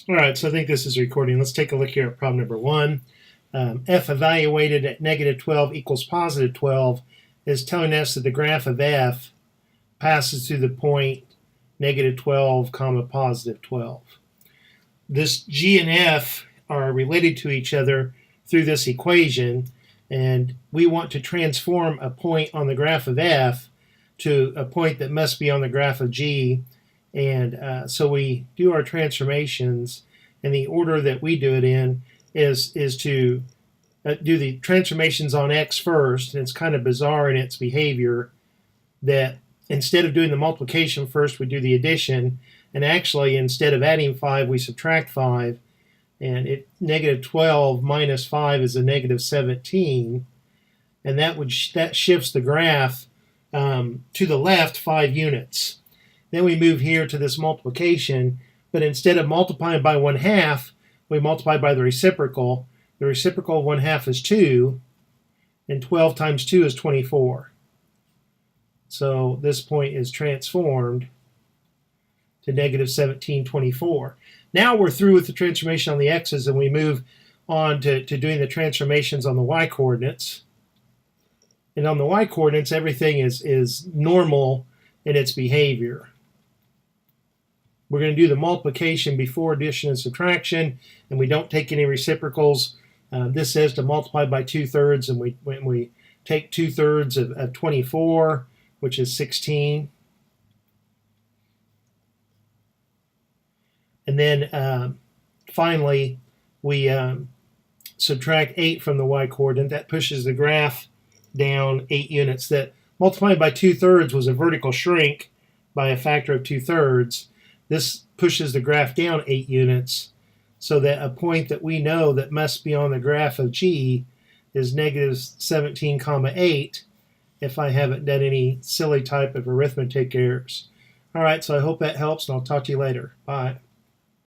All right, so I think this is recording. Let's take a look here at problem number 1. F evaluated at negative 12 equals positive 12 is telling us that the graph of F passes through the point negative 12 comma positive 12. This G and F are related to each other through this equation, and we want to transform a point on the graph of F to a point that must be on the graph of G. And so we do our transformations, and the order that we do it in is to do the transformations on X first. And it's kind of bizarre in its behavior that instead of doing the multiplication first, we do the addition. And actually, instead of adding 5, we subtract 5. And negative 12 minus 5 is a negative 17. And that shifts the graph to the left 5 units. Then we move here to this multiplication, but instead of multiplying by 1/2, we multiply by the reciprocal. The reciprocal of 1/2 is 2, and 12 times 2 is 24. So this point is transformed to negative 1724. Now we're through with the transformation on the x's, and we move on to doing the transformations on the y coordinates. And on the y coordinates, everything is normal in its behavior. We're going to do the multiplication before addition and subtraction, and we don't take any reciprocals. This says to multiply by 2/3, and when we take 2/3 of 24, which is 16. And then finally, we subtract 8 from the y coordinate. That pushes the graph down 8 units. That multiplying by 2/3 was a vertical shrink by a factor of 2/3. This pushes the graph down 8 units, so that a point that we know that must be on the graph of G is negative 17, 8, if I haven't done any silly type of arithmetic errors. All right, so I hope that helps, and I'll talk to you later. Bye.